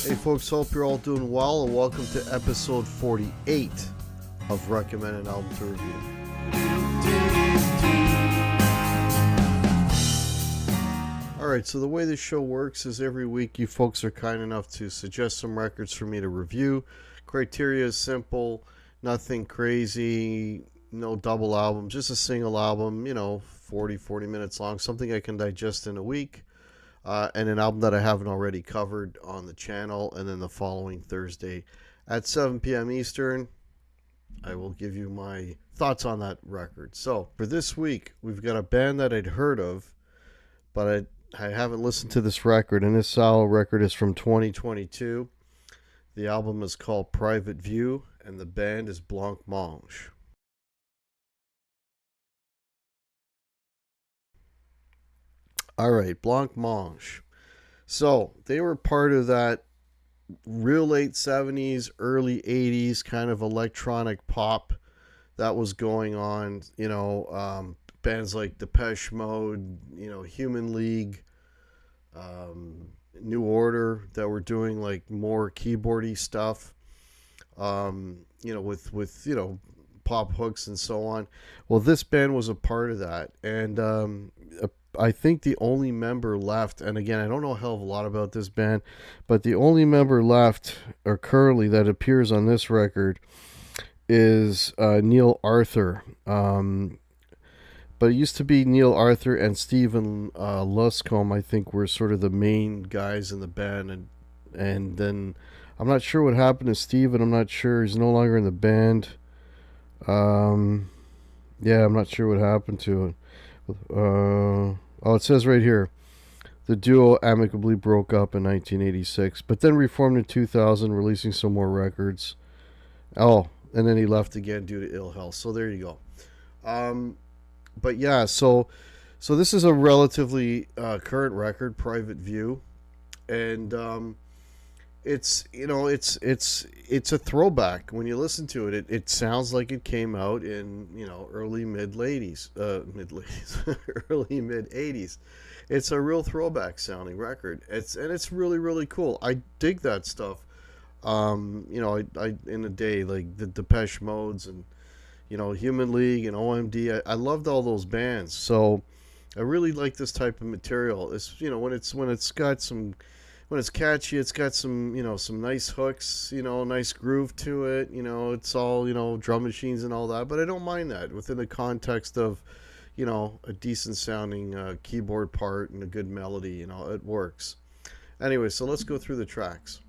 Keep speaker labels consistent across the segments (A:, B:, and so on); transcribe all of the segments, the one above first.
A: Hey folks, hope you're all doing well and welcome to episode 48 of Recommended Album to Review. Alright, so the way this show works is every week you folks are kind enough to suggest some records for me to review. Criteria is simple, nothing crazy, no double album, just a single album, 40 minutes long, something I can digest in a week. And an album that I haven't already covered on the channel. And then the following Thursday at 7 p.m. Eastern, I will give you my thoughts on that record. So for this week, we've got a band that I'd heard of, but I haven't listened to this record. And this solo record is from 2022. The album is called Private View, and the band is Blancmange. All right, Blancmange. So they were part of that real late 70s, early 80s kind of electronic pop that was going on. Bands like Depeche Mode, Human League, New Order that were doing like more keyboardy stuff, with pop hooks and so on. Well, this band was a part of that, and I think the only member left, and again, I don't know a hell of a lot about this band, but the only member left, or currently that appears on this record, is Neil Arthur. But it used to be Neil Arthur and Stephen Luscombe, I think, were sort of the main guys in the band, and then I'm not sure what happened to Stephen. I'm not sure. He's no longer in the band. I'm not sure what happened to it. It says right here, the duo amicably broke up in 1986, but then reformed in 2000, releasing some more records. Oh, and then he left again due to ill health. So there you go. But yeah, so this is a relatively current record, Private View, and it's a throwback. When you listen to it, it sounds like it came out in early mid 80s, early mid 80s. It's a real throwback sounding record. It's really really cool. I dig that stuff. I in the day, like the Depeche Modes and Human League and OMD. I loved all those bands. So I really like this type of material. It's when it's catchy, it's got some nice hooks, nice groove to it. It's all drum machines and all that. But I don't mind that within the context of a decent sounding keyboard part and a good melody. It works. Anyway, so let's go through the tracks.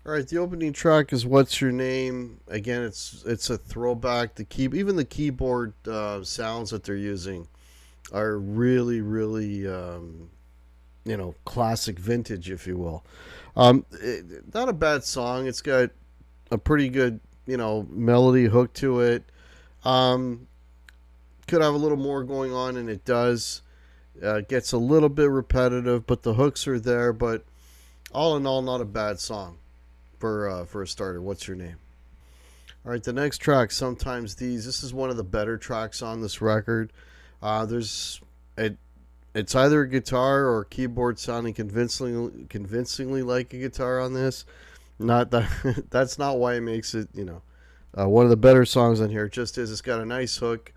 A: All right, the opening track is "What's Your Name." Again, it's a throwback. Even the keyboard sounds that they're using are really really classic vintage, if you will. Not a bad song. It's got a pretty good, melody hook to it. Could have a little more going on, and it does. It gets a little bit repetitive, but the hooks are there. But all in all, not a bad song for a starter. What's Your Name? All right, the next track, Sometimes These. This is one of the better tracks on this record. It's either a guitar or a keyboard sounding convincingly like a guitar on this. Not that that's not why it makes it, one of the better songs on here. It just is. It's got a nice hook,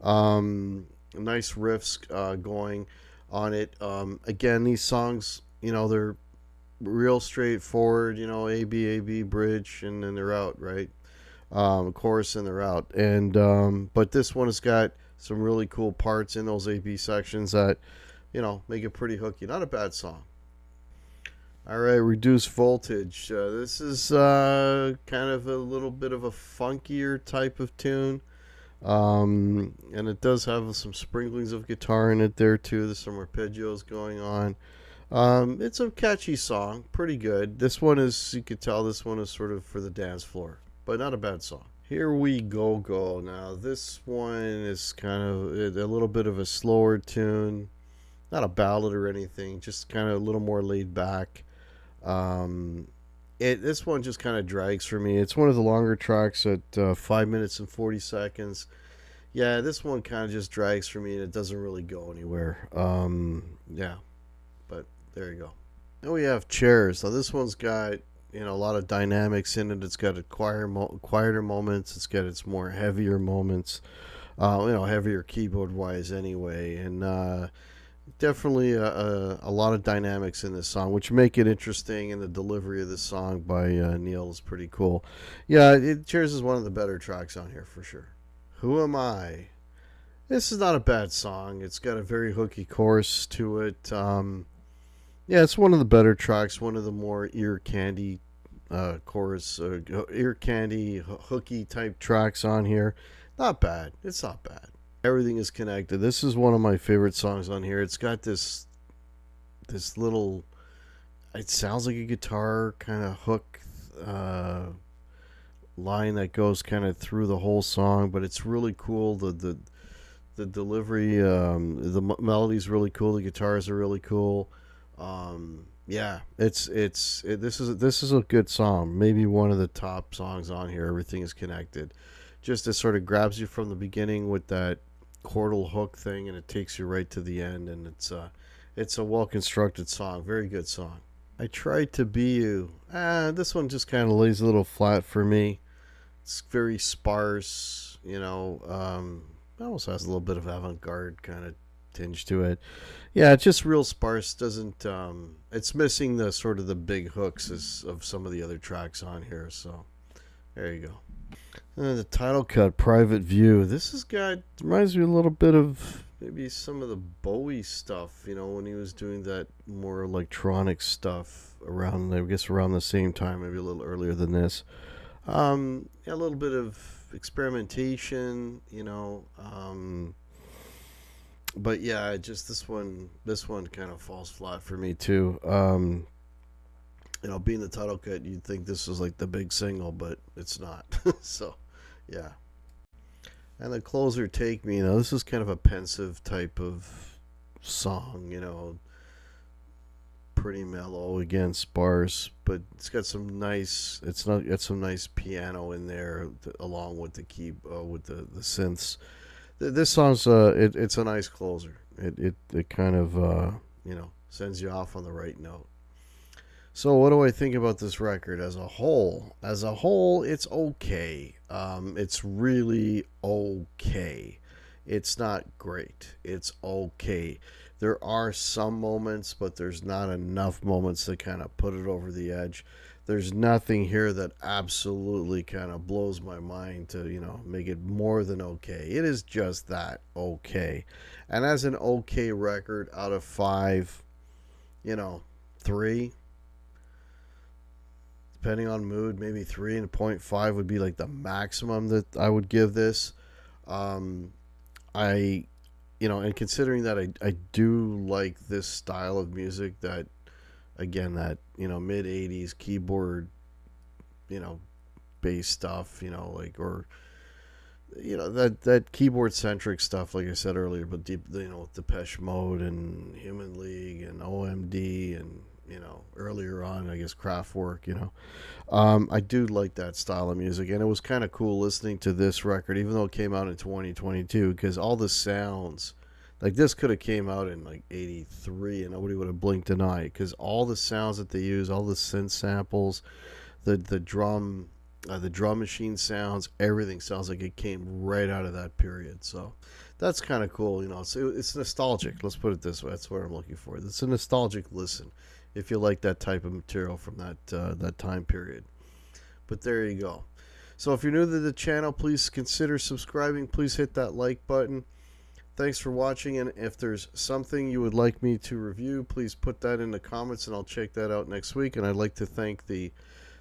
A: nice riffs going on it. Again, these songs, they're real straightforward. A B bridge, and then they're out, right? Chorus and they're out. And but this one has got some really cool parts in those A-B sections that, make it pretty hooky. Not a bad song. All right, Reduced Voltage. This is kind of a little bit of a funkier type of tune. And it does have some sprinklings of guitar in it there too. There's some arpeggios going on. It's a catchy song, pretty good. This one is, you could tell this one is sort of for the dance floor, but not a bad song. Here We Go. Now, this one is kind of a little bit of a slower tune. Not a ballad or anything, just kind of a little more laid back. This one just kind of drags for me. It's one of the longer tracks at 5 minutes and 40 seconds. Yeah, this one kind of just drags for me and it doesn't really go anywhere. But there you go. Then we have Chairs. Now, this one's got a lot of dynamics in it. It's got quieter moments. It's got its more heavier moments. Heavier keyboard wise anyway, and definitely a lot of dynamics in this song, which make it interesting. And the delivery of this song by Neil is pretty cool. Yeah, Cheers is one of the better tracks on here for sure. Who Am I? This is not a bad song. It's got a very hooky chorus to it. Yeah, it's one of the better tracks. One of the more ear candy ear candy hooky type tracks on here. Not bad. It's not bad. Everything is connected. This is one of my favorite songs on here. It's got this little. It sounds like a guitar kind of hook line that goes kind of through the whole song, but it's really cool. The delivery, the melody's really cool. The guitars are really cool. Yeah, this is a good song. Maybe one of the top songs on here. Everything is connected. Just it sort of grabs you from the beginning with that chordal hook thing, and it takes you right to the end. And it's a well constructed song. Very good song. I Tried to Be You. This one just kind of lays a little flat for me. It's very sparse. It also has a little bit of avant-garde kind of tinge to it. Yeah, it's just real sparse. Doesn't it's missing the sort of the big hooks of some of the other tracks on here. So there you go. And the title cut, Private View. This has got reminds me a little bit of maybe some of the Bowie stuff. When he was doing that more electronic stuff around, I guess, around the same time, maybe a little earlier than this. A little bit of experimentation, but yeah, just this one kind of falls flat for me too. Being the title cut, you'd think this was like the big single, but it's not. So, yeah. And the closer, Take Me. This is kind of a pensive type of song. Pretty mellow, again sparse, but it's got some nice. Got some nice piano in there along with the with the synths. This song's it's a nice closer. It kind of sends you off on the right note. So what do I think about this record as a whole? As a whole, it's okay. It's really okay. It's not great. It's okay. There are some moments, but there's not enough moments to kind of put it over the edge. There's nothing here that absolutely kind of blows my mind to, make it more than okay. It is just that okay. And as an okay record out of 5, 3, depending on mood, maybe 3.5 would be like the maximum that I would give this. And considering that I do like this style of music, that again, that mid 80s keyboard bass stuff, that keyboard centric stuff, like I said earlier, but deep, with Depeche Mode and Human League and OMD and earlier on, I guess, Kraftwerk. I do like that style of music, and it was kind of cool listening to this record, even though it came out in 2022, because all the sounds, like this could have came out in like 83 and nobody would have blinked an eye, because all the sounds that they use, all the synth samples, the drum machine sounds, everything sounds like it came right out of that period. So that's kind of cool. It's nostalgic. Let's put it this way. That's what I'm looking for. It's a nostalgic listen if you like that type of material from that time period. But there you go. So if you're new to the channel, please consider subscribing. Please hit that like button. Thanks for watching, and if there's something you would like me to review, please put that in the comments and I'll check that out next week. And I'd like to thank the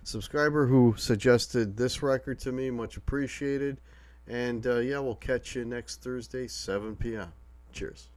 A: subscriber who suggested this record to me. Much appreciated. And yeah, we'll catch you next Thursday, 7 p.m. Cheers.